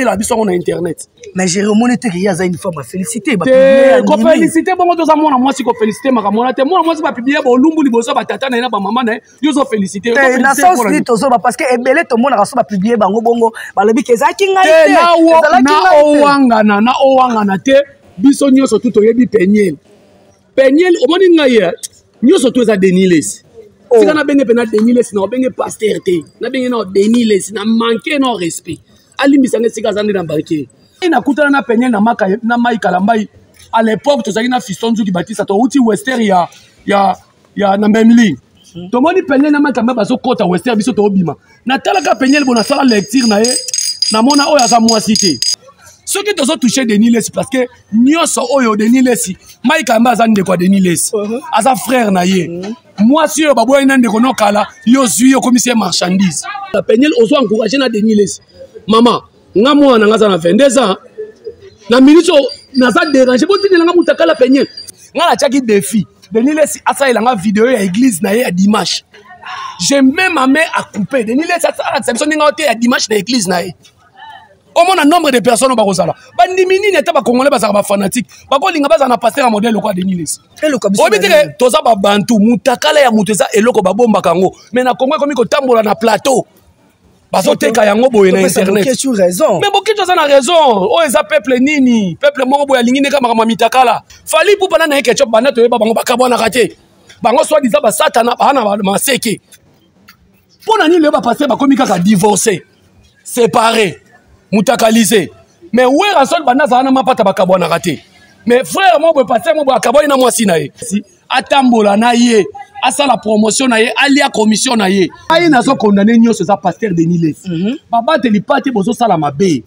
la biso on a internet. Mais j'ai remonté qu'il y a une femme à féliciter. Ko féliciter bon to za mona moi si ko féliciter makamona te moi si ba publier ba lumbu liboso ba tata na ba maman na yo zo féliciter. Na sens ni to zo parce que ebele to mona raso ba publier bango bongo ba lobi ke za kinga ite. Na owangana te biso nyoso tout oyebi Peniel. Peniel o moni ngaye nyoso to za Deniles. Tika na benge pena Deniles na benge pasteur te. Na benge na Deniles na manquer no respect. Alimbisa nge sika zandi na barke. Ina kutana na Peniel na maka na mai kalambai. À l'époque to zaki na fiston zu ki batisa to uti western ya na Memli. To moni Peniel na maka ba zo kota western biso to obima. Na tala ka Peniel bona sala lecture na ye na mona oya za moi cité. Ceux qui ont touché Deniles parce que nyoso oyo Deniles Mike Amba za ndeko Deniles aza frère na ye. Moi si yo baboya ina ndeko no kala yo zui yo commissaire marchandise. La Peniel ozo encourager na Deniles. Maman, nga mwana nga za na 22 ans. Na minute na za déranger bo tini nga mutaka la Peniel. Nga la chaki défi. Deniles asa ilanga vidéo ya église na ye ya dimanche. J'ai même ma main à couper. Deniles asa exception nga ote ya dimanche na église na ye. Au moins, un nombre de personnes au Rosala. Bandimini n'était pas congolais, pas fanatique. Pas qu'on l'inga pas passer un modèle au quoi Deniles. Obité toza ba bantu mutakala ya muteza eloko ba bomba kango. Mais na Congo comme ko tambola na plateau. Baso teka yango boye na internet. Tu as raison. Mais beaucoup de gens ont raison. Oh eza peuple nini? Peuple moko boya lingine kama kama mitakala. Fali pour bana na ketchup bana to yeba bango bakabona raté. Bango soit disant ba satana bana ba seke. Pour nani le ba passer ba komika ka divorcer. Séparé. Moutakalisé. Mais où est Rasol Banaza n'a pas tabakabona raté. Mais frère, moi, je passer mon bakabo na moi sinae. Si atambola naie, asa la promotion naie, alia commission naie. Aïe n'a pas condamné nyo ce pasteur Deniles. Baba te li pati bozo sala mabe.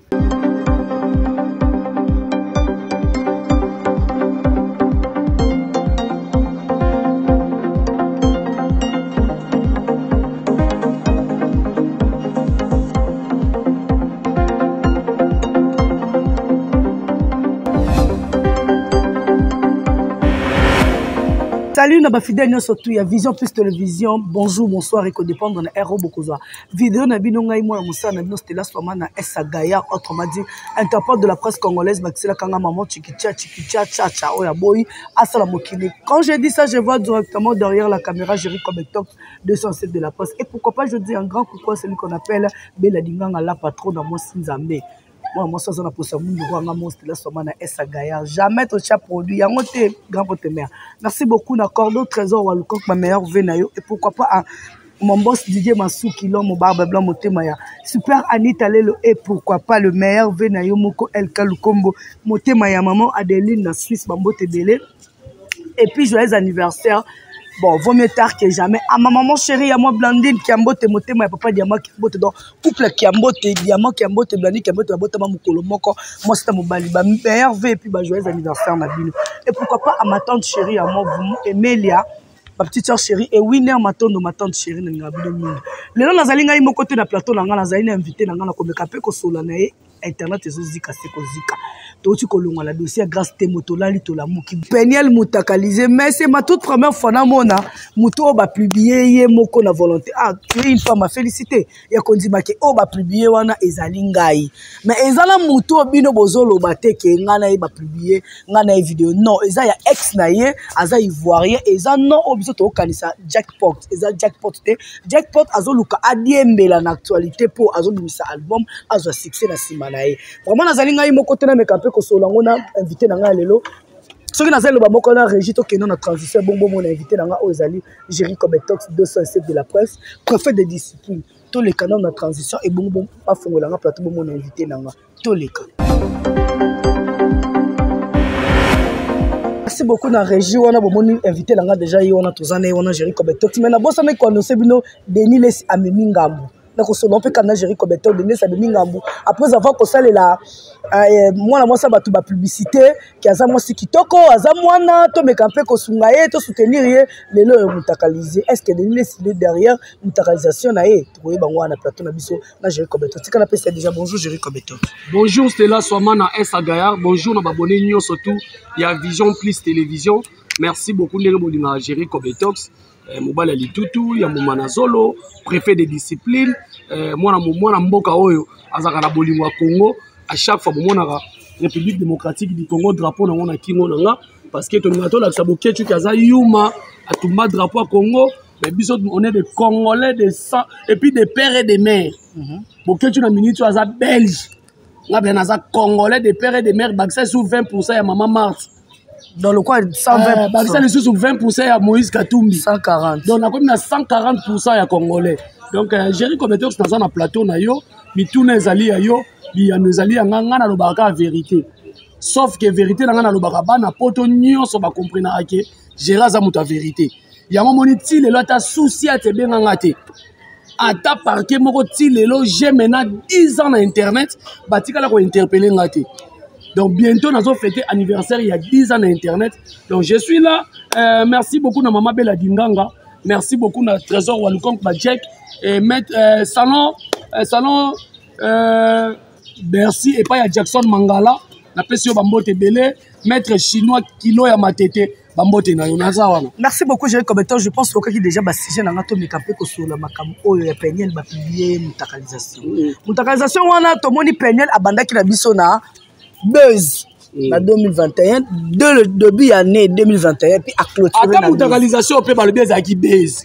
Salut, na ba fidèle surtout ya Vision Plus Télévision. Bonjour, bonsoir et que dépendre na Aero Bokoza. Vidéo na bino ngai mo musa na bino Stella Swamana Essa Gaillard, autrement dit interprète de la presse congolaise Maxila Kanga Maman Chikicha Chacha Oya Boy Asala Mokili. Quand je dis ça, je vois directement derrière la caméra Jerry Kobetok 207 de la presse. Et pourquoi pas je dis un grand coucou à celui qu'on appelle Bela Dinganga la patron dans mon Sinzambe. Moi, ça, on a pour ça, Essa Gaillard. Jamais ton chat produit. Y'a monté, grand pote mère. Merci beaucoup, d'accord. D'autres trésors, ou le ma meilleure venayo. Et pourquoi pas, mon boss Didier Massouki, l'homme au barbe blanc, mon témaya. Super Anita Lelo. Et pourquoi pas, le meilleur venayo, Moko El Kalukombo, mon témaya, maman Adeline, la Suisse, Bambo Tebele. Et puis, joyeux anniversaire. Bon, vaut mieux tard que jamais. À ma maman chérie, à moi Blandine, qui a mbote, moté, ma papa Diamant, qui a mbote, donc, couple qui a mbote, Diamant, qui a mbote, Blandine, qui a mbote, ma moukolo, moko, moi c'est mon bali, ma meilleure vie, et puis, joyeux anniversaire, ma bino. Et pourquoi pas à ma tante chérie, à moi, vous, Emelia, ma petite soeur chérie, et Winner, ma tante chérie, n'a pas de monde. Le nom, Nazali, n'a pas côté de la plateau, n'a pas invité, n'a pas comme capé, ko solanae, internet, et zika, c'est zika. Tu as la dossier grâce à Motola Litola Mouki. Peniel Moutakalisé, mais c'est ma toute première fois dans mon Mouto va publier moko na volonté. Ah, tu es une femme à féliciter. Il y a qu'on dit que oh va publier wana ezalingai. Mais ezala Mouto bino bozolo bate ke ngana ba publier ngana vidéo. Non, eza ya ex na ye, aza ivoirien, eza non obiso to kanisa jackpot. Eza jackpot te. Jackpot azoluka adiembela na actualité pour azobimisa album, azo succès na simanae. Vraiment nazalingai moko tena mekape ko solangona invité nanga lelo. Ce qui n'a pas le bamoko na régie to keno na transition bon mon invité nanga Ozali Jerry Kobetok 207 de la presse, préfet de discipline. Tous les canons na transition et bon pas fongola nga plateau mon invité nanga tous les cas. Merci beaucoup na régie on a bon invité nanga déjà on a tozana on a Jerry Kobetok mais na bossa me connaissé bino Deniles Amemi Ngambu. On peut quand Jerry Kobetok donner ça de Mingambu après avoir consolé la moi ça va tout ba publicité qui a ça moi si kitoko aza mwana to me camper ko sungaye to soutenir les le mutakaliser est-ce que Deniles est derrière mutakalisation na ye to bango na plateau na biso na Jerry Kobetok tika na pesa déjà bonjour Jerry Kobetok. Bonjour Stella Swamana Essa Gaillard, bonjour na abonné nyo surtout il y a Vision Plus Télévision. Merci beaucoup ndenge bolinga Jerry Kobetok. Mobala Litutu, ya Moumana Zolo, préfet de discipline, moi na mboka oyo azaka na bolingo Congo, à chaque fois la République démocratique du Congo drapeau na ngona kingo nanga parce que ton ngato la saboké tu kaza yuma à tout ma drapeau à Congo mais biso on est des Congolais de sang et puis des pères et des mères boké tu na minute tu as belge nga bien naza Congolais des pères et des mères baksa sous 20% ya maman Marthe dans le coin 120%. Baksa sous 20% ya Moïse Katumbi 140. donc on a comme 140% ya Congolais. Donc, j'ai comme étant dans un plateau, mais tous les alliés, il y a nos alliés, on a la vérité. Sauf que la vérité, on a la vérité, on a poto nyon, on va comprendre que j'ai raison de la vérité. Il y a un moment où il y a un souci à te bien engagé. À ta parquet, j'ai maintenant 10 ans sur Internet, je vais interpeller. Donc, bientôt, nous avons fêté anniversaire, il y a 10 ans sur Internet. Donc, je suis là. Merci beaucoup à Maman Bella Dinganga. Merci beaucoup à Trésor Walukonk Badjek. Et mettre salon merci et pas à Jackson Mangala na pesio bambote belé maître chinois kilo ya matete bambote na yonaza wana. Merci beaucoup j'ai commenté je pense que déjà ba sujet na ngato mikape ko sur la makam oyo ya Peniel ba publier mutakalisation wana to moni Peniel abandaki na biso na buzz en 2021 de le début de l'année 2021 puis à clôturer la mutakalisation pe ba le buzz aki buzz.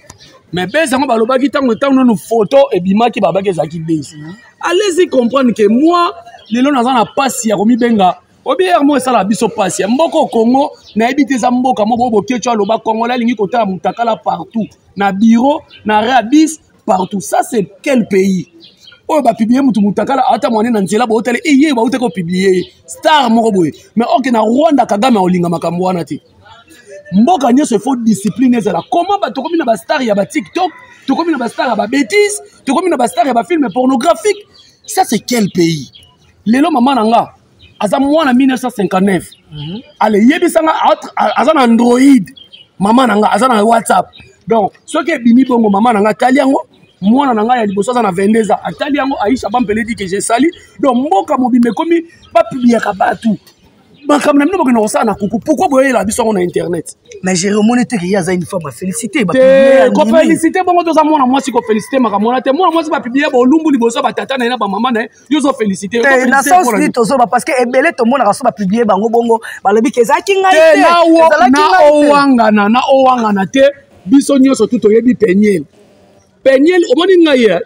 Mais ben ça va le tant nous photo et bima qui babaki zaki base. Allez-y comprendre que moi les gens n'ont pas si à remis benga. Obier moi ça la biso passe. Mboko Congo na habité za mboka mo bobo kecho aloba Congo la lingi kota mutakala partout. Na bureau, na rabis partout. Ça c'est quel pays? Oh ba publier mutakala ata mwana na nzela ba hôtel et yé ba hôtel publier star moko boy. Mais ok na Rwanda Kagame olinga makambo wana ti. Mboka nyonso faut discipline ezala comment ba tokomi na ba star ya ba TikTok tokomi na ba star ya ba bêtises tokomi na ba star ya ba film pornographique ça c'est quel pays lelo mama nanga aza mwana 1959 allez yebisanga aza na Android mama nanga aza na WhatsApp donc ce que bini bongo mama nanga tali yango mwana nanga ya liboso aza na 22 ans atali yango Aisha Bampele dit que j'ai sali donc mboka mobimbe komi ba publier ka batu. Pourquoi vous la biso sur internet? Mais j'ai remonté qu'il y a une femme à féliciter. Féliciter, bon, moi si féliciter ma moi moi si pas publier bon lumbu liboso ba tata na ba maman na yo so féliciter. Na sens ni tozo parce que ebele to mona raso ba publier bango bongo ba lobi kezaki ngai te. Na owangana te biso nyoso tout oyebi Peniel. Peniel o moni ngai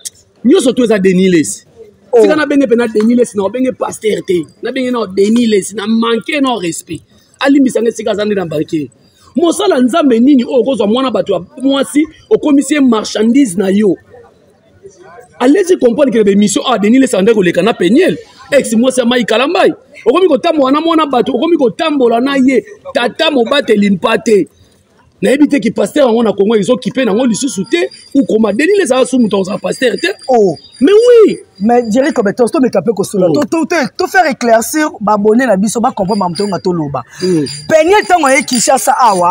nyoso to za Deniles. Si on a bien pena Deniles na bien pasteur te na bien na Deniles na manquer no respect ali misanga sika zandi na barke mosala nzambe nini o kozwa mwana bato mwasi o commissaire marchandise na yo allez-y comprendre que les missions a Deniles ande ko leka na Peniel ex moi c'est mai kalambai o komi ko tambola na mwana bato o komi ko tambola na ye tata mobate limpate na éviter que pasteur en a Congo ils ont occupé na ngoli sous-souté ou comment Deniles a sous mouton sa pasteur te oh mais oui mais dirais comme to me capé ko solo to faire éclaircir ba abonné na biso ba comprendre mamto ngato loba Peniel tango e Kinshasa awa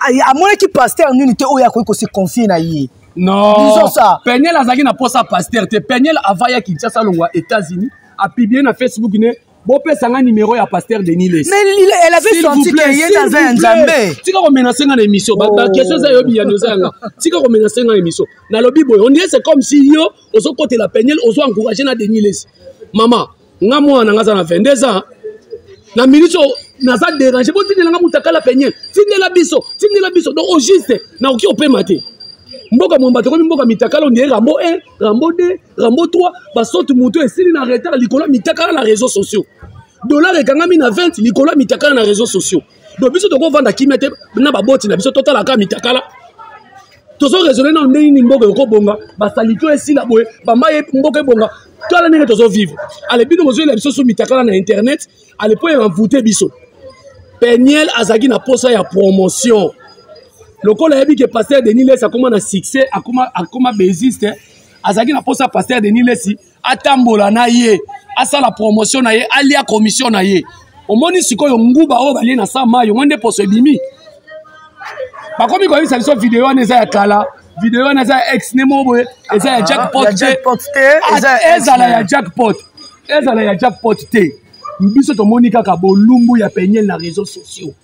a moins qui pasteur nini te oya ko se confier na ye non disons ça Peniel azaki na posa pasteur te Peniel avaya Kinshasa longwa États-Unis a publié na Facebook ne bon un numéro à pasteur Deniles. Mais elle avait senti qu'il y a dans un Nzambé. Si on menace dans l'émission, la question c'est yobi ya nozanga. Si on menace dans l'émission, na lobby boy, on dirait c'est comme si yo ozo côté la Peniel ozo encourager na Deniles. Maman, nga moi na ngaza na 22 ans. Na minute na za déranger, bon tine nga mutaka la Peniel. Tine la biso. Donc au juste na oki opé maté. Mboka mombato ko mboka mitakala on dirait Rambo 1, Rambo 2, Rambo 3, ba saute moto et sili na retard likola mitakala na réseaux sociaux. Dollar et kangami na 20 likola mitakala na réseaux sociaux. Donc biso to ko vanda kimete na ba boti na biso total ka mitakala. Tozo raisonner na ndeni ni mboka ko bonga, ba salito et sila boye, ba maye mboka bonga. To ala nenge tozo vivre. Ale bino mozo la biso so mitakala na internet, ale po en voter biso. Peniel azaki na posa ya promotion. Le col a dit que pasteur Deniles a comment un succès, a comment bésiste, azaki na posa pasteur Deniles a tambola na ye, a ça la promotion na ye, a lia commission na ye. Au moni siko yo nguba o bali na sa ma yo ngende poso bimi. Ba komi ko bisa biso vidéo na za ya kala, vidéo na za ex nemo boy, eza ya jackpot te, ezala ya jackpot. Ezala ya jackpot te. Biso to moni kaka bolumbu ya Peniel na réseaux sociaux.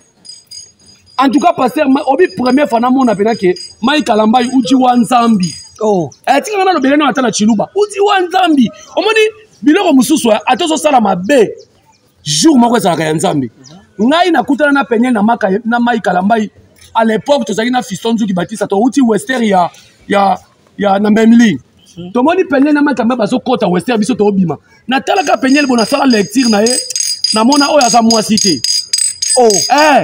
En tout cas, pasteur, obi première fois na mona pena ke mai kalambai uji wanzambi. Oh. Ati ngana lo beleno atana chiluba. Uji wanzambi. Omoni biloko mosusu atozo sala mabe jour moko ezalaka ya nzambe ngai nakutana na Peniel na Mai Kalambai à l'époque tozalaki na Fiston Nzuki Batista touti wester ya na Mbemili tomoni Peniel na Mai Kalambai bazokota wester biso tobima natalaka Peniel bona sala lecture na ye namona oyo aza mwasi te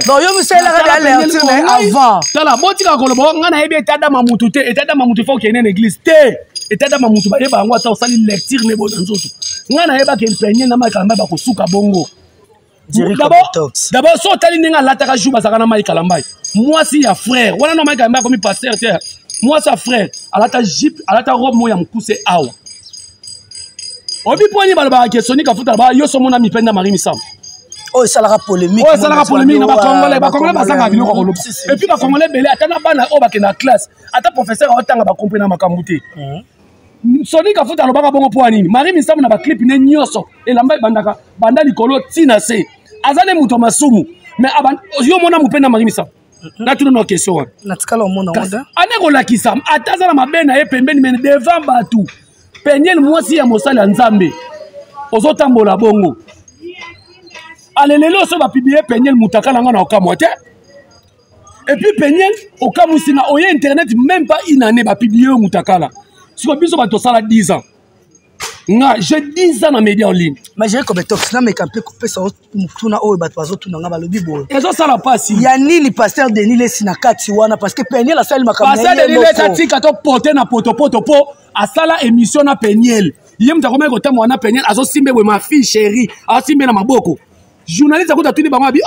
donc yo misalaka ya lecture na avant tala botika koloba nga na yebi etadama mutu te etadama mutu faut kene na église te etadama mutu bayeba yango ata osali lecture ne bona nzoto nga na yebaka Peniel na Mai Kalambai bakosuka bongo d'abord so otali ndenge alataka jour bazalaka na Mai Kalambai mwasi ya frère wana na Mai Kalambai akomi pasteur te mwasi ya frère alata jipe alata robe moya mokuse awa obi poigné balobaka kesoni kafuta ba yo somona mipenda Marie Misam esalaka polémique na bakongolais bazanga biloko koloba et puis bakongolais belé ata na bana oyo bakenda classe ata professeur aotanga bakomprena makambo te soni kafuta alobaka bongo mpo nini Marie Misam na baclip ne nyonso elamba ebandaka banda likolo tina se aza ne moto masumu mais yo mona mopenda Marie Misam natuna na question wana natikala omona onda ane kolakisa ata aza na mabe na ye pembeni mene devant bato Peniel mwasi ya mosali ya nzambe ozotambola bongo alelelo so bapiblie Peniel mutakala nga na okamwa te et puis Peniel okamwisi na oye internet même pas une année bapiblie mutakala siko biso bato sala 10 ans nga j'ai 10 ans na média en ligne mais j'ai comme tox na meka pe couper ça mutuna oyo bato bazotuna nga balobi boye ezo sala pasi ya nini pasteur Denis Lesi na kati wana parce que Peniel asali makambo pasteur Denis Lesi atika to porter na poto po asala émission na Peniel ye mutakomeka kotambo wana Peniel azosimbe boye ma fille chérie asimbe na maboko journaliste akuta tuni bango abi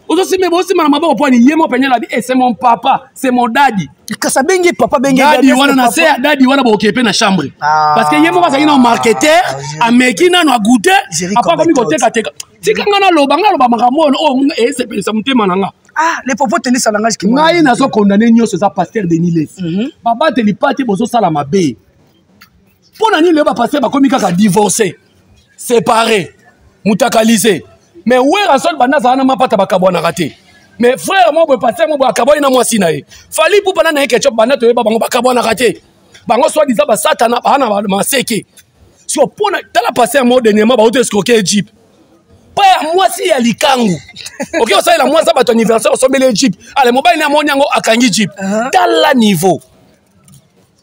ozosimbe bosimba na maboko poni ye mo Peniel abi c'est mon papa c'est mon daddy kasa bengi papa bengi daddy wana na se daddy wana bokepe na chambre parce que ye mo bazaki na marketeur ameki na no goûter apa komi koteka teka tikanga na loba makambo o esepelisa mutema nanga les propos tenus sur langage qui ngai nazo condamner nyonso za pasteur Denis Lesi baba te lipati bozo sala mabe pona ni le ba pasteur bakomi kaka divorcé séparé mutakalisé mais ouais rasol bana za na mapata bakabwana raté mais frère moi boy pasteur moi bakabwana na mwasi na ye fali pou bana na ketchup bana to yeba bango bakabwana raté bango soit disant ba satana bana ba maseke so pona tala pasteur moi dernièrement ba auto escroquer Jeep pas mwasi ya likangu OK on ça la mwasi ba ton anniversaire on sombele Jeep allez mobile na monyango akangi Jeep tala niveau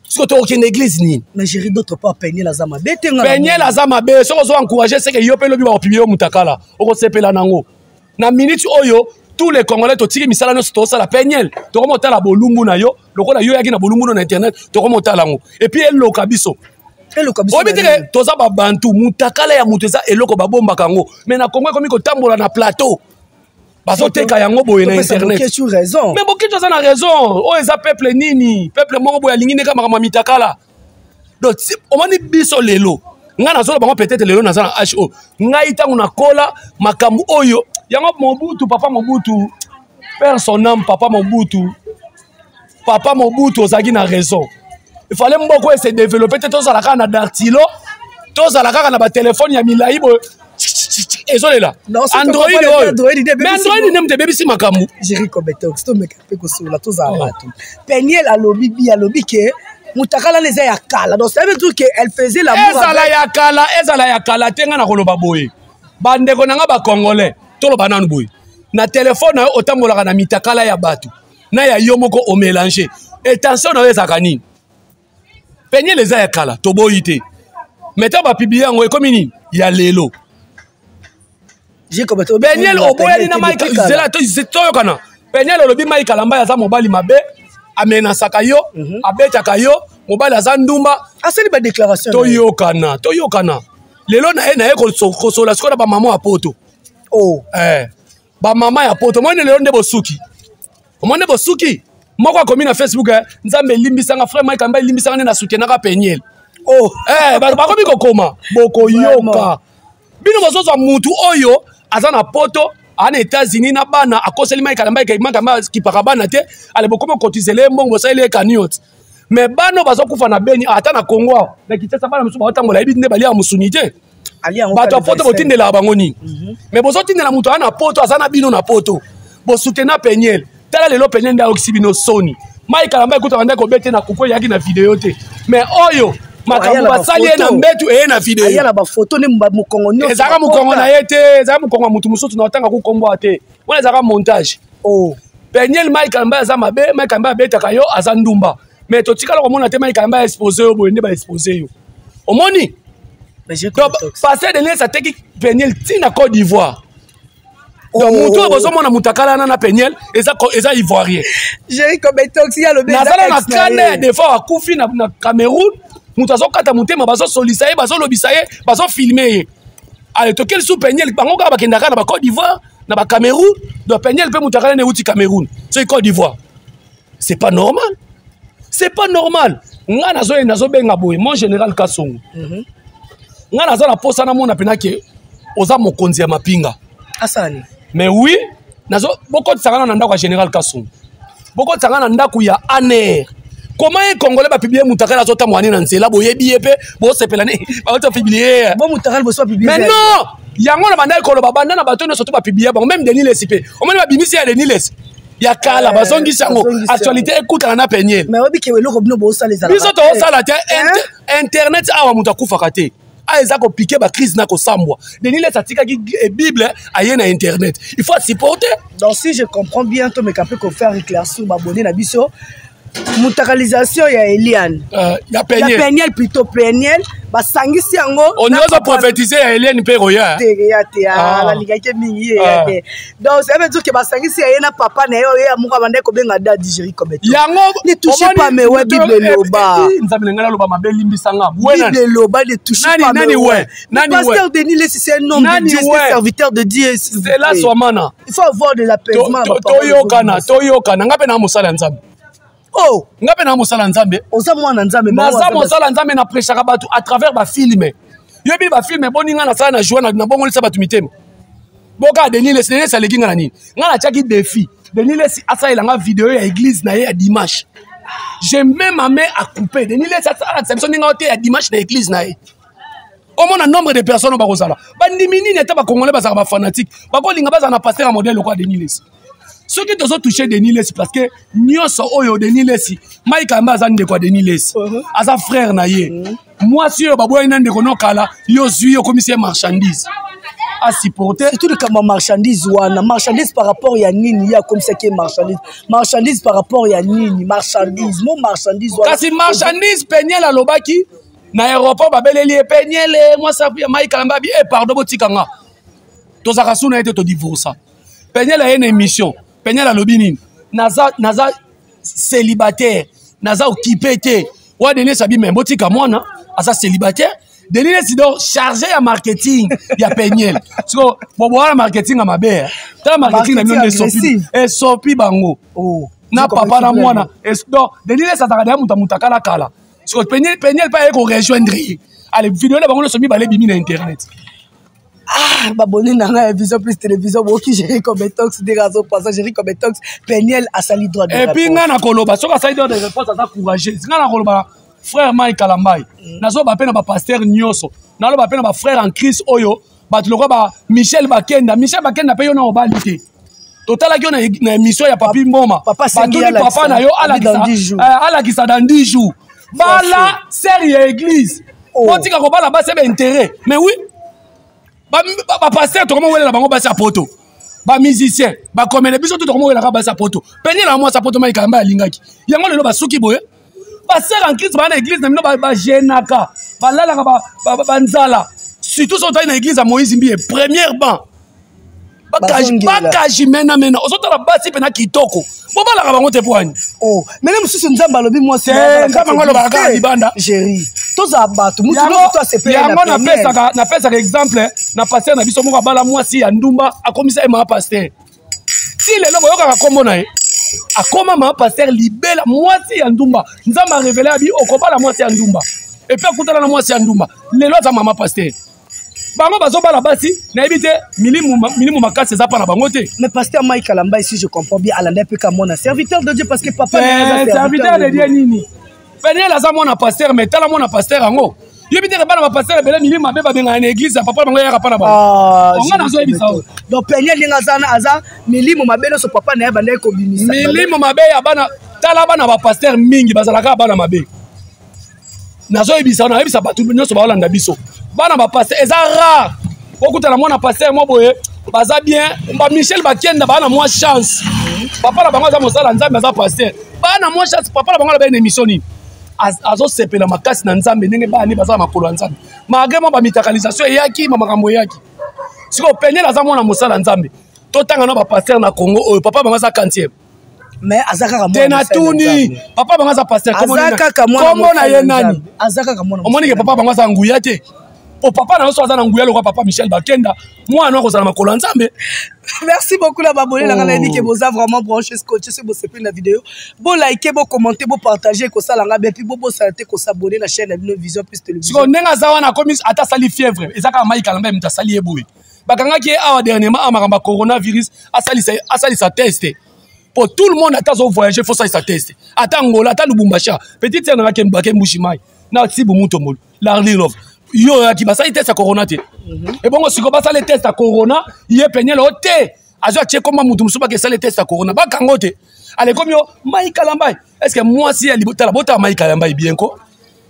ce que tu es une église ni mais j'ai d'autres pas Peniel azama Peniel azama be so zo encourager c'est que yo pe lobi ba publier mutakala oko sepela nango na minute oyo tous les congolais to tiki misala no sto sala Peniel to remonter la bolumbu na yo lokola yo yaki na bolumbu na internet to remonter lango et puis el lokabiso obitike toza ba bantu mutakala ya muteza eloko babomba kango mais na Congo komi ko tambola na plateau bazoteka yango boye na internet mais boketo za na raison o eza peuple nini peuple moko boye alingi ne kama mitakala donc omani biso lelo nga nazola bango peut-être lelo na za na HO ngai tangu na kola makambu oyo yango Mobutu papa Mobutu père son âme papa Mobutu ozaki na raison il fallait mboko se développer tozala kaka na dartilo tozala kaka na ba téléphone ya milai boye ezolela Android mais Android nem te bebisi makambu Jerry Kobetox to meka pe ko sula to za bato Peniel alobi ke mutakala leza ya kala donc ça veut dire que elle faisait la ezala ya kala tenga na koloba boye bandeko nanga ba congolais to lo bananu boye na téléphone na otambolaka na mitakala ya bato na ya yo moko o mélanger attention na ezaka nini Peniel leza ya kala to boyite meta ba publier ngo ekomi nini ya lelo Peniel oboyani na Mai Kalambai toyokana Peniel olobi Mai Kalambai aza mobali mabe amenasaka yo abetaka yo mobali aza ndumba asali ba déclaration toyokana lelo na ye kosola sikola ba mama ya poto ba mama ya poto mone lelo nde bosuki moko akomi na Facebook nzambe limbisanga frère Mai Kalambai limbisanga ne na soutenaka Peniel bakomi kokoma bokoyoka bino bozoza mutu oyo aza na poto ana États-Unis na bana akoseli Mai Kalambai ki parabana te ale bokoma kotizele mbongo bosale kaniot mais bano bazokufa na Beni ata na Congo na kitasa bana musu batambola ebi nde bali ya musunité bato poto botindela bango ni mais bozotindela mutu ana poto aza na bino na poto bosutena Peniel tala lelo Peniel nda okisibino soni Mai Kalambai kuta banda ko bete na kuko yaki na vidéo te mais oyo makambo basali ye na mbetu eye na video aya na bafoto ne mokongo nyonso ezaka mokongo na ye te ezaka mokongo ya mutu mosusu na otanga kukomboa te wana ezaka montage Peniel Mike Kalamba aza mabe Mike Kalamba abetaka yo aza ndumba mais totikala komona te Mike Kalamba exposé yo boye nde ba exposé yo omoni passer Denis ateki Peniel tina Côte d'Ivoire donc mutu bozomona mutakala na Peniel eza ivoirien Jerry Kobetox ya lobe nazala na kane ya defa akufi na Cameroun mutu azokata mutema bazosolisa ye bazolobisa ye bazofilme ye ale tokeli su Peniel bango kaka bakendaka na ba Côte d'Ivoire na ba Cameroun donc Peniel pe mutakala ne uti Cameroun c'est Côte d'Ivoire c'est pas normal nga nazo benga boye mon général Kasongo nga nazo na posa na mona pena ke oza mokonzi ya mapinga asani mais oui nazo boko tsangana na ndako ya général Kasongo boko tsangana na ndako ya Aner comment un congolais ba publier mutakala zota mwani na nzela boyebi ye pe bo sepelane ba to publier bon mutakala bo so publier mais non yango na banda ekolo babanda na bato nyonso to ba publier bon même Denis Lesipe omoni ba bimisi ya Denis Lesipe ya kala bazongi sango actualité écoute na Peniel mais obi ke welo ko bino bo sala ezala biso to sala te internet awa mutu akufa te eza ko piquer ba crise na ko sambwa Denis Lesipe atika ki bible aye na internet il faut supporter donc si je comprends bien to me capé ko faire éclaircir ba abonné na biso mutakalisation ya Eliane ya Peniel plutôt Peniel basangisi yango on ose prophétiser ya Eliane pe roya la ligake mingi donc ça veut dire que basangisi ya na papa na yo ya muka bande ko benga dadi Jerry Kobetox yango ne touchez pas mais ouais bible loba nzambe ngala loba mabe limbisanga bible loba ne touchez pas nani ouais pasteur Denis Lesipe c'est un homme de Dieu c'est serviteur de Dieu c'est là soamana il faut avoir de l'apaisement toyokana ngape na musala nzambe ngape na musala nzambe oza mwana nzambe naza musala nzambe na prêchaka batu à travers ba filme yebi ba filme boninga na sala na joie na bongolisa batu mitema boka Denis Lesipe aleki nga na nini nga na tiaki défi Denis Lesipe asalela nga vidéo ya église na ye ya dimanche j'ai même ma main à couper Denis Lesipe asala biso ninga ote ya dimanche na église na ye au moins un nombre de personnes bakozala bandimi nini ata bakongolais bazala ba fanatique bakolinga bazala na pasteur ya modèle quoi Denis Lesipe ceux qui ont touché Denis Lesipe parce que nyonso oyo Denis Lesipe Mike Kalamba aza ndeko Denis Lesipe aza frère na ye moi si yo baboya na ndeko nokala yo zui yo commissaire marchandise à supporter c'est tout le cas marchandise wana marchandise par rapport ya nini ya comme ça qui est marchandise par rapport ya nini marchandise mon marchandise wana kasi marchandise Peniel alobaki na aéroport babeleli Peniel moi ça Mike Kalamba bi pardon botikanga tozaka suna ete to divorce Peniel a une émission Peniel a lobby naza célibataire naza occupé te wa Denis Sabi mais botika mwana asa célibataire Denis Lesipe chargé ya marketing ya Peniel so bobo la marketing a mabe ta marketing na mino sopi bango na papa na mwana donc Denis Lesipe ataka mutakala kala so Peniel pas ko rejoindre allez vidéo na bango somi balé bimi na internet baboni nanga vision plus télévision boki Jerry Kobetox des réseaux passage Jerry Kobetox Peniel a sali droit de réponse et puis nga na koloba soka sali droit de réponse aza courageux nga na koloba frère Mike Kalamba nazo ba pena ba pasteur nyonso nalo ba pena ba frère en Christ oyo ba tuloko ba Michel Bakenda pe yo na obali te total ki na émission ya papi mboma batuli papa na yo ala ki sa dans 10 jours bala sérieux église botika ko bala ba sebe intérêt mais oui ba pasteur to comment wele la bango ba sa poto ba musicien ba comédien biso to comment wele la ba sa poto Peniel na moi sa poto Mike Kalamba alingaki yango lelo ba suki boye ba sœur en Christ ba na église na mino ba jenaka ba lala ba nzala surtout so ta na église à Moïse Mbie première banc bakaji mena ozotala basi pena kitoko bobalaka bango te poani mene mosusu nzambe alobi mwasi nzambe alobaka libanda Jerry toza bato mutu to asepele yango napesaka exemple na pasteur na biso moko abala mwasi ya ndumba akomisa ye maa pasteur si lelo boyokaka kombo na ye akoma maa pasteur libela mwasi ya ndumba nzambe arevele abi okobala mwasi ya ndumba epuis akutana na mwasi ya ndumba lelo aza mama pasteur bango bazobala basi nayebi te milimu makasi eza pana bango te mais pasteur Mike Kalamba ici je comprends bien alanda pe ka mona serviteur de Dieu parce que papa serviteur de Dieu nini Peniel aza mona pasteur mais tala mona pasteur yango yebi te bana ba pasteur ebele milimu mabe babenga na église ya papa bango yaka pana bango onga nazo yebisa donc Peniel linga aza milimu mabe no so papa na yeba ndai ko bimisa milimu mabe ya bana tala bana ba pasteur mingi bazalaka bana mabe nazo ebisa na ebisa batu nyonso ba Holanda biso bana ba passer eza rare okuta na mwana passer mo boye baza bien ba Michel Bakenda bana moi chance papa la bango za mosala nzambe za passer bana moi chance papa la bango la ba émission ni azo sepela makasi na nzambe ndenge bani baza makolo ya nzambe malgré mo ba mitakalisation eyaki makambo eyaki siko penye la za mwana mosala nzambe totanga na ba passer na Congo oyo papa bango za kantier mais azaka ka mwana tuni papa bango za passer comment na ye nani azaka ka mwana omoni ke papa bango za nguya te o papa na so azana nguya lokwa papa Michel Bakenda mwana ko zala makolo nzambe. Merci beaucoup la babole la ngala dit que vous avez vraiment branché scotché sur vos la vidéo bon liker bon commenter bon partager ko sala nga puis bon santé ko s'abonner la chaîne de Vision Plus Télévision siko nenga za wana komis ata sali fièvre ezaka mai kalamba muta sali eboui bakanga ki awa dernièrement amakamba coronavirus asali sa test pour tout le monde ata zo voyager faut ça sa test ata ngola ata Lubumbashi petite sœur nga kembake mbushimai na tsibu mutomolo la love yo ya ki basali test ya corona te et bon siko basali test ya corona ye penyele ote azo atie koma mutu musuba ke sali test ya corona bakango te ale comme yo mai kalamba est-ce que moi si ali botala bota mai kalamba bien ko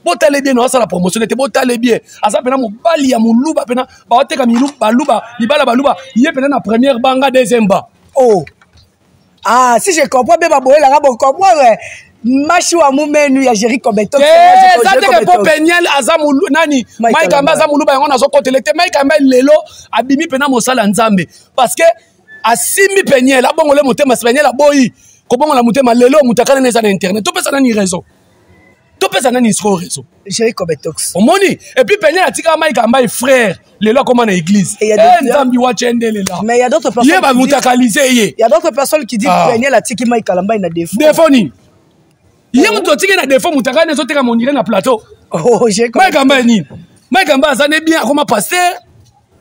botale bien no sala promotion te botale bien asa pena mobali ya muluba pena ba oteka miluba baluba libala baluba ye pena na première banga deuxième ba oh ah si je comprends bien baboye la bon comprendre machi wa mumenu ya Jerry Kobeto ça te que pour Peniel azamulu nani Mike Amba azamuluba yango nazo kotelete Mike Amba lelo abimi pena mosala nzambe parce que asimi Peniel abongole motema Peniel aboyi ko bongola motema lelo mutakana neza na internet to pesa nani raison to pesa nani siko raison Jerry Kobeto omoni et puis Peniel atika Mike Amba frère lelo comme na église nzambi wa chendele là mais il y a d'autres personnes ye ba mutakaliser ye il y a d'autres personnes qui disent Peniel atiki Mike Amba ina défaut ni ye muto tiki na défaut mutakana zo teka monire na plateau oh j'ai Mike Amba ni Mike Amba azane bien comme pasteur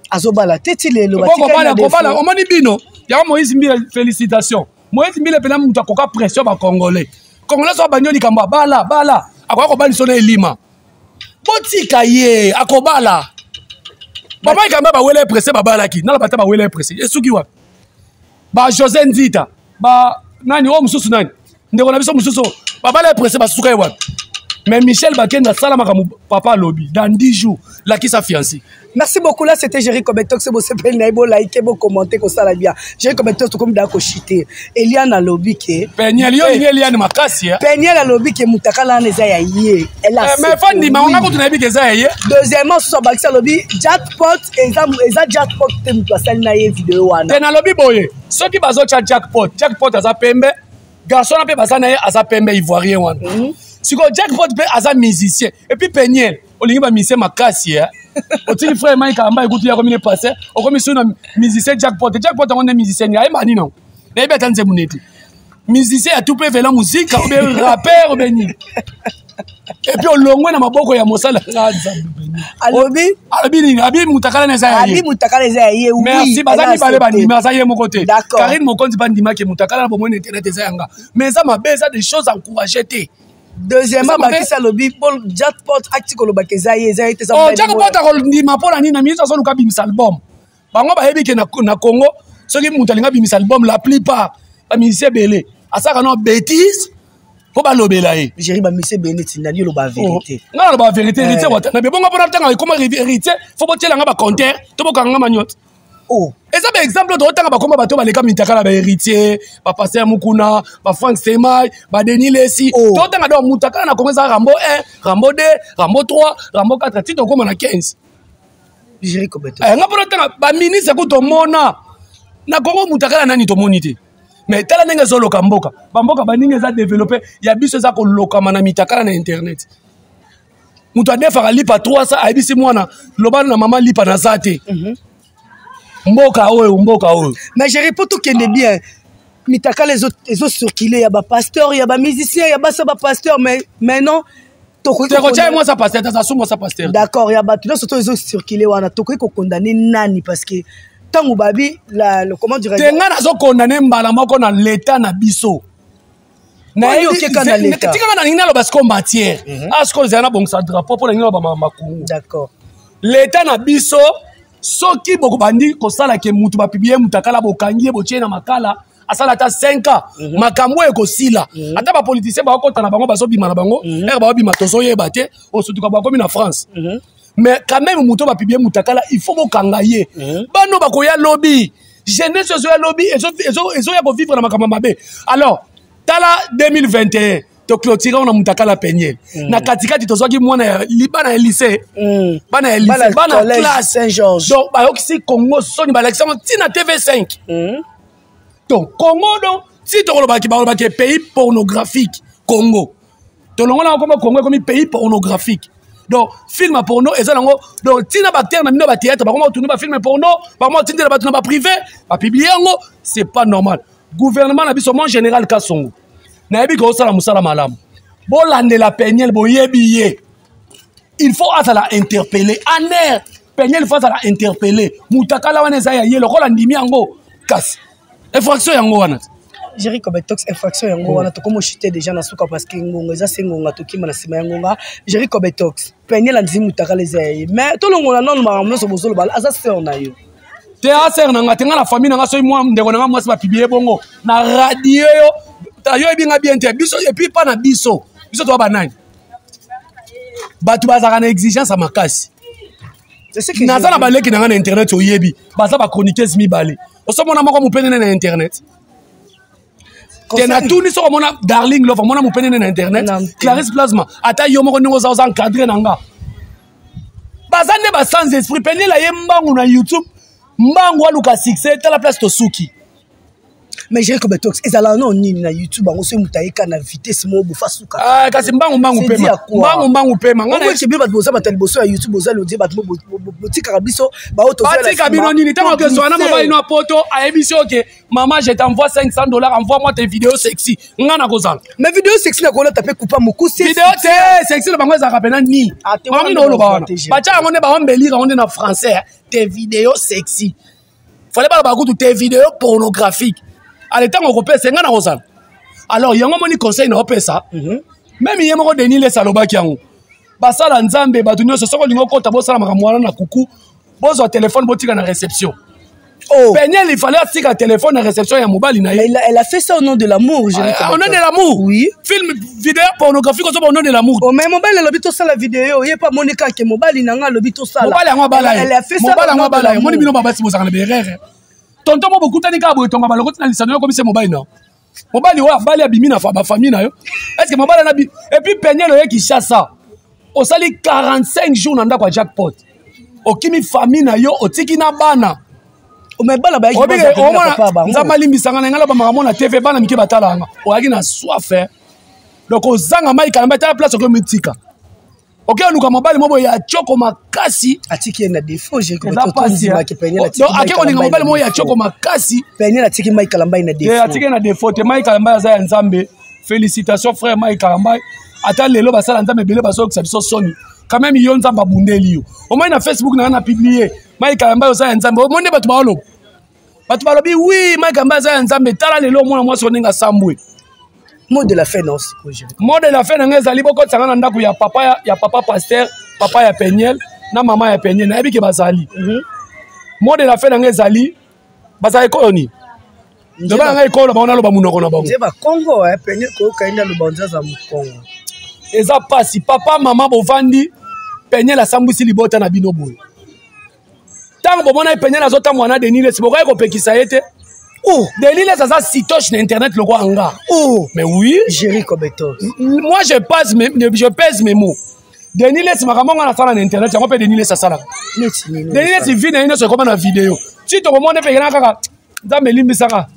azobala teti lelo batika omoni bino ya Moïse Mbila félicitations Moïse Mbila pena muto akoka pression ba congolais so banyoli kamba bala akwa ko bali sona elima botika ye akobala baba kamba ba wele pressé babala ki na bata ba wele pressé esuki wa ba José Nzita ba nani o mususu nani ndeko na biso mususu baba le pressé ba suka yewa mais Michel Bakenda sala makamu papa lobby dans 10 jours la qui sa fiancée. Merci beaucoup là c'était Jerry Kobeto c'est beau s'appelle naibo liker beau commenter ko sala bien Jerry Kobeto to comme dako chiter Eliane lobby ke Peniel yo Eliane makasi ya Peniel lobby ke mutakala neza ya ye elle a mais fandi ma on ko tunabi ke za ye deuxièmement so bakisa lobby jackpot eza jackpot te mutu asali na ye vidéo wana tena lobby boye soki bazo cha jackpot aza pembe garçon na pe baza na ye aza pembe ivoirien wana siko jackpot pe aza musicien et puis Peniel olingi ba musicien makasi ya otili frère Mike Amba écoute ya comme il est passé o comme sur musicien jackpot on est musicien ya mani non na yeba tanze muneti musicien a tout peut faire la musique ou bien rappeur ou bien et puis olongwe na maboko ya mosala abi mutakala na za ye oui merci bazali bale bandima za ye mon côté Karine Mokonzi bandima ke mutakala bo mon internet za yanga mais ça m'a beza des choses encourager te deuxièmement bakisa lobby Paul jackpot actiko lo bakeza ye za été ça oh jackpot ko ndima pona ni na miso so luka bimisa album bango ba yebi ke na Congo soki mutu alinga bimisa album la plupart ba musicien belé asaka no bêtise po ba lobela ye Jerry ba musicien belé tinali lo ba vérité ngala lo ba vérité héritier watana be bongo pona tanga comment héritier faut botela nga ba compteur to bokanga manyote oh eza ba exemple do tanga ba komba bato ba leka mitakala ba héritier ba pasteur Mukuna ba Frank Semai ba Denis Lesi to tanga do mutakala na Congo za Rambo 1 Rambo 2 Rambo 3 Rambo 4 tito koma na 15 Jerry Kobeto nga pona tanga ba ministre ko to mona na Congo mutakala nani to monite mais tala ndenge zo loka mboka ba mboka ba ndenge za développer ya biso za ko loka mana mitakala na internet mutu adefaka lipa 300 ayebisi mwana lobana na mama lipa na zate mboka oyo mais Jerry poto kende bien mitaka les autres circuler ya ba pasteur ya ba musicien ya ba pasteur mais non moi ça pasteur ça pasteur d'accord ya ba tout surtout les autres circuler wana tokoki ko condamner nani parce que tango babi le comment dirais je tenga nazo condamner mbala moko na l'état na biso na l'état tika na nina lo parce qu'on matière asko zana bon ça drapeau pour nina ba makungu d'accord l'état na biso soki boko bandi ko sala ke mutu ba publier mutakala bokangie botie na makala asala ata 5 ans makambo ekosila ata bapoliticien bakokota na bango bazobima na bango ere babima tozoyeba te osutuka bakomi na France mais quand même moto bapibie mutakala il faut bokanga ye bano bakoya lobby jeunesse ezoya lobby ezoya kovivre na makambo mabe alors tala 2021 toclotira on a mutakala Peniel na katikati tozwaki mwana bana ya lycée bana ya lycée bana classe Saint-Georges donc bayokisi Congo soni balakisama tina TV5 donc Congo donc si tolobaki balobaki pays pornographique Congo tolongola comme Congo comme pays pornographique donc film porno et ça donc tina bactère na mino ba théâtre ba comment tourner ba film porno ba comment tindela ba tuna ba privé ba publier ngo c'est pas normal gouvernement na biso mon général Kasongo na yebi ko sala musala malamu bo landela Peniel bo yebiye il faut atala interpeller aner Peniel faut atala interpeller mutakala wana za ya ye lokola ndimi yango kasi infraction yango wana Jericho Betox infraction yango wana to komo chité déjà na suka parce que ngonga za sengonga to kima na sima yangonga Jericho Betox Peniel andimu mutakala za ye mais to longola non maramno so bozolo bala aza sœur na yo te aser na ngatenga la famille nga so moi ndeko nga mwasi ba publier bongo na radio yo tayo ebinga bien te biso et puis pas na biso to banani batu bazaka na exigence makasi naza na baleki na nga na internet oyebi baza ba chroniqueuse mibale osomona moko mupenene na internet tena tuni so mona darling love mona mupenene na internet Clarisse Plasma ata yo moko ningo za encadrer nanga baza ne ba sans esprit Peniel la yembangu na YouTube mbangu aluka succès ta la place to suki mais Jericho Betox ezala non nini na YouTube bango so mutaika na vitesse mo bo fasuka kasi mbangu pema ngana ko kibi bat boza batali boso ya YouTube boza lo di bat mo botika biso ba auto zela batika bino nini tango ke so na mobile no poto ayebiso ke maman je t'envoie $500 envoie-moi tes vidéos sexy ngana kozala mais vidéo sexy na ko la taper coupa mokusi vidéo sexy na bango za kapena ni mami no lo ba wana bacha ngone ba ombelira ngone na français tes vidéos sexy fallait pas ba kutu tes vidéos pornographiques allez tant on repère c'est ngana kozala alors yango moni conseil na opesa même yemo Denis le salobaki yango basala nzambe batu nyonso soko lingo kota bosala makambo wana na kuku bozwa téléphone botika na réception Peniel il fallait tika téléphone na réception ya mobali na ye elle a fait ça au nom de l'amour au nom de l'amour oui film vidéo pornographique au nom de l'amour mais mobile le bito sala vidéo yé pas monika ke mobali nanga le bito sala mobali yango bala elle a fait ça mobali yango bala moni bino babasi bozanga na berere tonton mo bokutani ka boye tonga balokoti na lisano comme c'est mobile non mobali wa bali abimi na ba famille na yo est-ce que mobali na bi et puis Peniel oye ki chassa o sali 45 jours na ndako jackpot o kimi famille na yo o tiki na bana o me bala ba ki papa ba nzamba limbisanga na ngala ba makambo na TV bana mike batalanga o yaki na soif donc o zanga mai kalamba ta place ko mitika ok luka mobali mobo ya choko makasi atiki na défaut j'ai donc ake ko ninga mobali mobo ya choko makasi Peniel atiki mai kalamba na défaut atiki na défaut te mai kalamba za ya nzambe félicitations frère mai kalamba ata lelo basala nzambe belé baso ko sabiso soni quand même yo nzamba bundeli yo au moins na Facebook na publier mai kalamba za ya nzambe au moins batu balobi oui mai kalamba za ya nzambe tala lelo mwana mwasi oninga sambwe mot de la fin non mot de la fin na ngezali boko tsanga na ndako ya papa pasteur papa ya Peniel na mama ya Peniel na yebi ke bazali mot de la fin na ngezali bazali koloni ndeba nga ekolo ba ona lo ba munoko na bango nzeba Congo Peniel ko kainda lo banza za mu Congo eza pasi papa mama bovandi Peniel asambwisi libota na bino boye tango bomona Peniel azotamwa na Denis le siboka ko pekisa yete Denis les ça sitoche na internet le quoi anga mais oui Jericho Betox moi je pèse mes mots Denis les makamanga na sala na internet yango pe Denis les ça sala Denis les vit na ino se comme na vidéo si to bomona pe na kaka nzambe limbisaka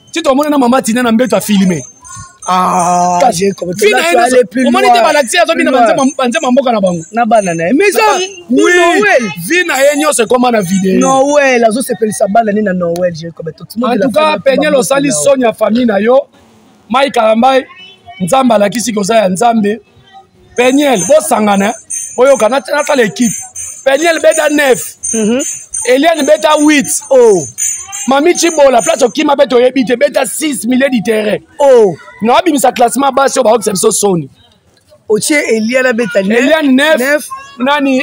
si to bomona na mama tina na mbeto a filmer Jericho Betox là tu aller plus loin on m'a dit balaxi azobi na banze mamboka na bango na bana na mais ça Noël vi na yenyo se comme na vidéo Noël azo se pelisa bana ni na Noël Jericho Betox en tout cas Peniel osali sonia famille na yo mai kalambai nzamba lakisi koza ya nzambe Peniel bosangana boyoka na ta l'équipe Peniel beta 9 Eliane beta 8 Mami Chibola place okima beto yebite beta 6 millions de terrain na bimisa classement basi ba okse biso soni Otie Eliane Betania. Eliane 9. Nani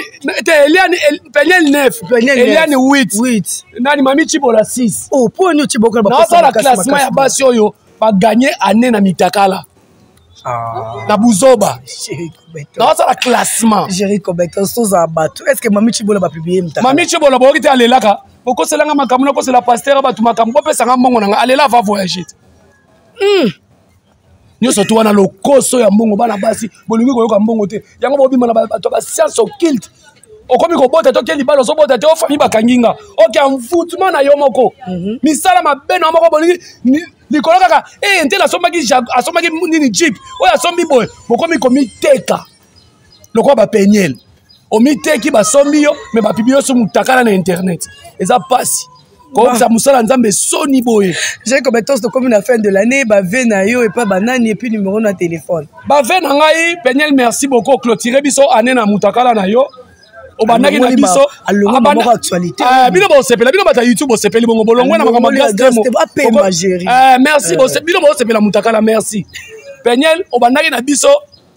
Eliane Peniel 9. Eliane 8. Nani Mami Chibola 6. Oh, pour nous Chibola ba ça la classement ya basi oyo ba gagner année na mitakala. Na Buzoba. Dans ça la classement. Jerry Kobeto soza batu. Est-ce que Mami Chibola va publier mitakala? Mami Chibola ba okite alelaka. Boko selanga makamuna ko sela pasteur ba tu makambo pe sanga mbongo nanga alela va voyager. Nyoso tu wana lokoso ya mbongo bana basi bolingi koyoka mbongo te yango bobima na bato ba science occulte okomi ko bota to keli balo so bota te o famille bakanginga oke amfutuma na yo moko misala mabena moko bolingi likolo kaka ntela asomaki nini jeep oya sombi boy bokomi komi teka lokwa ba penyel omiteki basombi yo me bapibi yo so mutakala na internet eza pasi comme ça musala nzambe soni boye j'ai comme tous comme la fin de l'année ba vena yo et pas banani et puis numéro na téléphone ba vena ngai Penyel merci beaucoup clôturer biso année na mutakala na yo obandaki na biso abana actualité bino bo sepela bino bata YouTube bo sepeli bongo bolongwe na makambo gas demo merci bo bino bo sepela mutakala merci Penyel obandaki na biso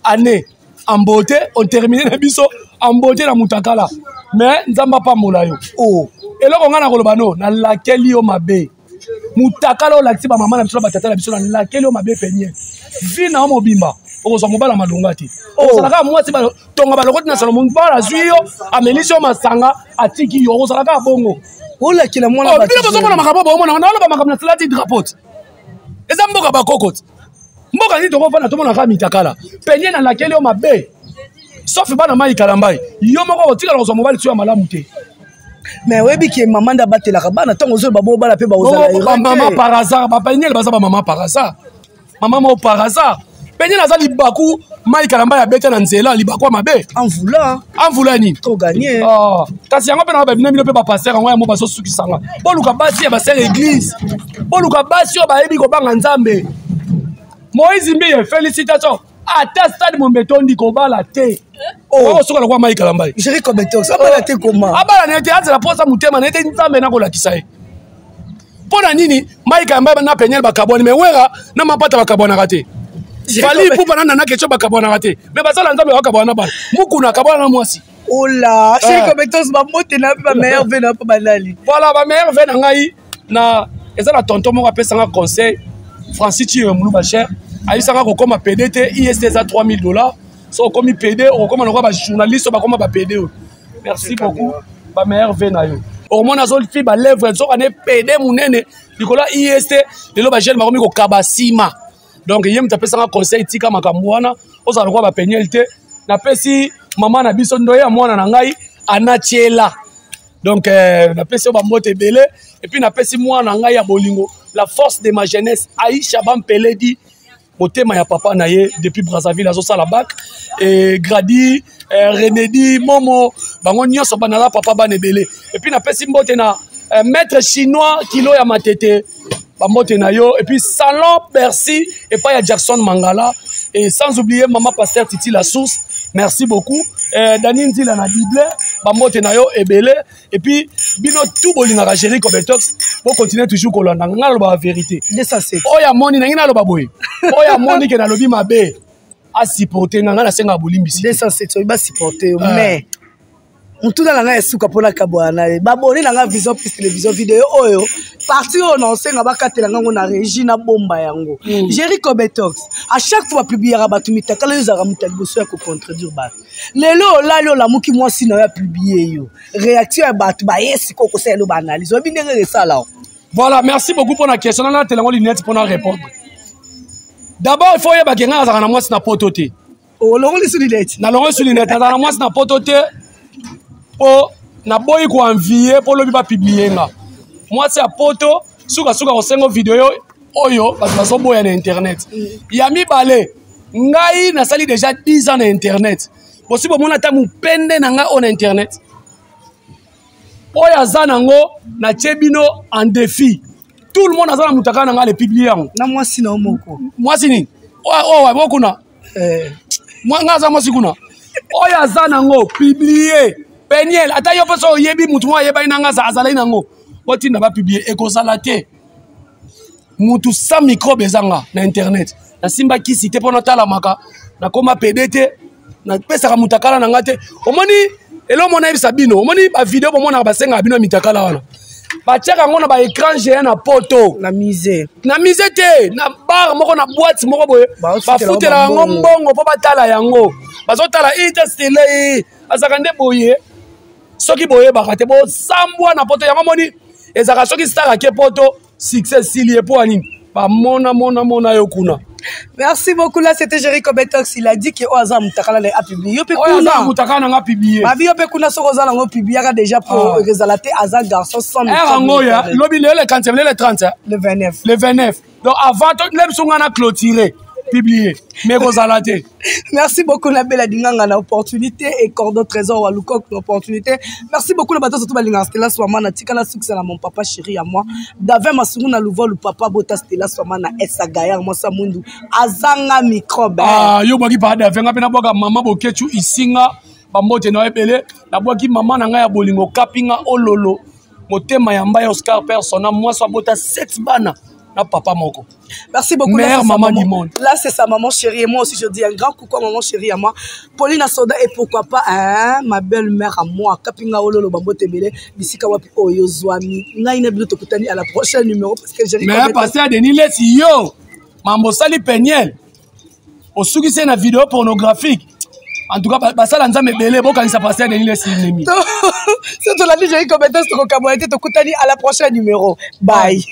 année en beauté on termine na biso en beauté na mutakala mais nzamba pambola yo eloko nga na koloba no na lakeli yo mabe mutakala olakisi ba mama na biso batata na biso na lakeli yo mabe Penyel vi na mobimba okozwa mobala malonga te okozalaka mwasi tonga balokoti na salomo bala zwi yo amelisi yo masanga atiki yo okozalaka bongo olakela mwana bino bozomona makambo bomona na oloba makambo na selati drapote eza mboka bakokoti mboka nini tokofana tomonaka mitakala Penyel na lakeli yo mabe sauf bana mai kalambai yo moko otikala kozwa mobali tiyo ya malamu te mais webi ki maman da batelaka bana tango zo babo bala pe bazala ira maman par hasard ba Penyel baza ba maman par hasard maman mo par hasard Penyel aza libaku mai kalamba ya beta na nzela libaku mabe envoula ni to gagner kasi yango pe na ba bino pe ba pasteur ngo ya mo baso sukisanga boluka basi ya ba sœur église boluka basi yo ba yebi ko banga nzambe Moïse Mbiye félicitations ata stade Mombetondi ko bala te soka kwa mai kalamba Jerry Kobeto ça bala te comment abala ne te azela posa mutema ne te nzambe na ko lakisa ye pona nini mai kalamba na Penyel bakaboni me wera na mapata bakabona kate fali pupa na nana kecho bakabona kate me basala nzambe bakabona bana mukuna kabona na mwasi ola Jerry Kobeto ba mote na ba meilleur vena pa balali voilà ba meilleur vena ngai na ezala tonton moko apesanga conseil Francis Chiyo Muluba cher ayisanga kokoma PD te IST za $3000 so komi PD okoma na ba journaliste ba koma ba PD merci beaucoup ba meilleur vena yo au moins azol fi ba lèvre so kané PD munene likola IST lelo ba jeune makomi ko kabasima donc yem tapesanga conseil tika makambo wana ozala kwa ba Penyel te na pesi mama na biso ndoya mwana na ngai anatiela donc na pesi ba mbote belé et puis na pesi mwana ngai ya bolingo la force de ma jeunesse Aïcha Bampeledi motema ya papa na ye depuis Brazzaville azo sala bac et Grady Renedi Momo bango nyonso banala papa banebele et puis na pesi mbote na maître chinois kilo ya matete bambote na yo et puis salon Bercy et pas ya Jackson Mangala et sans oublier maman pasteur Titi la source merci beaucoup Dani Nzila na Bible bambote na yo ebele et puis bino tout bolinga Jerry Kobetox pour continuer toujours kolanda ngalo ba vérité oya moni na ngina lo baboye oya moni ke na lobi mabe a supporter ngana senga bolimbisi 207 ba supporter mais mutu na nga esuka pona kabwana baboni na nga vision plus télévision vidéo oyo parti on ensenga bakatela ngo na Regina bomba yango Jerry Kobetox à chaque fois publier rabatu mitakala yozara mutaliboso ya ko contredire ba lelo lalo la muki mwasi na ya publier yo réaction ya batu ba yesi ko selo ba analyse obi ndenge sala voilà merci beaucoup pour la question na telango lunette pour na répondre d'abord il faut yeba kenga azaka na mwasi na potote longo li lunette na longo li lunette na mwasi na potote po na boyi ko envier po lobi ba publier nga mwasi ya poto suka kosengo video oyo baso boya na internet ya mibale ngai na sali déjà 10 ans na internet possible mona ta mupende na nga on internet oya azanango na chebino en défi tout le monde azana mutaka na nga le publier yango na mwasi na omoko mwasi ni wa mokuna nga za mwasi kuna oya azanango publier Penyel ata yo peso yebi mutu mo yeba ina nga za azala nango botinda ba publier ekozala te mutu sans microbe ezanga na internet na simba kisi te pona tala maka na koma PDT na pesaka mutakala na ngate omoni elo mona yebisa bino omoni ba video bomona basenga bino mitakala wana batiaka ngo na ba écran géant na poto na misère te na bar moko na boîte moko boye bafutela yango mbongo mpo batala yango bazotala ite style azaka nde boye soki boyebaka te bosambwa na poto yango moni ezaka soki stara ke poto succès silie po anini mona yo kuna. Merci beaucoup. Là, c'était Jericho Betox. Il a dit que Oaza Moutakala a publié. Oaza Moutakala a publié. Ma vie, on peut Oaza a publié déjà pour Rezalate Aza Garçon sans Angoya, le 30, le 30. Le 29. Le 29. Donc avant, tout le monde a clôturé. Publié. Mais Rezalate. Merci beaucoup, la belle Adinganga, l'opportunité et Cordon Trésor ou Alukok, l'opportunité. Merci beaucoup, le bateau surtout Balinga Stella Swamana, Tikala succès à mon papa chéri à moi. D'avant ma soumuna louvo le papa Bota Stella Swamana, Essa Gaya, moi Samundu, Azanga microbe. Ah, yo baki pa d'avant, apena boga maman bokechu isinga, bambote no ebele, la boki maman nanga ya bolingo kapinga ololo, motema yamba Oscar persona, moi so bota 7 bana. Na papa moko. Merci beaucoup. Mère maman du monde. Là c'est sa maman chérie et moi aussi je dis un grand coucou à maman chérie à moi. Pauline Soda et pourquoi pas ma belle-mère à moi. Kapinga ololo bambo tebele bisika wapi oyo zwami. Ngai na bilo tokutani à la prochaine numéro parce que j'ai mais passer à Denis Lesi yo. Mambo sali Peniel. Osuki c'est une vidéo pornographique. En tout cas, basala nzambe belé bo kanisa passer à Denis Lesi nemi. C'est tout la vie j'ai commenté sur le Cameroun. À la prochaine numéro. Bye.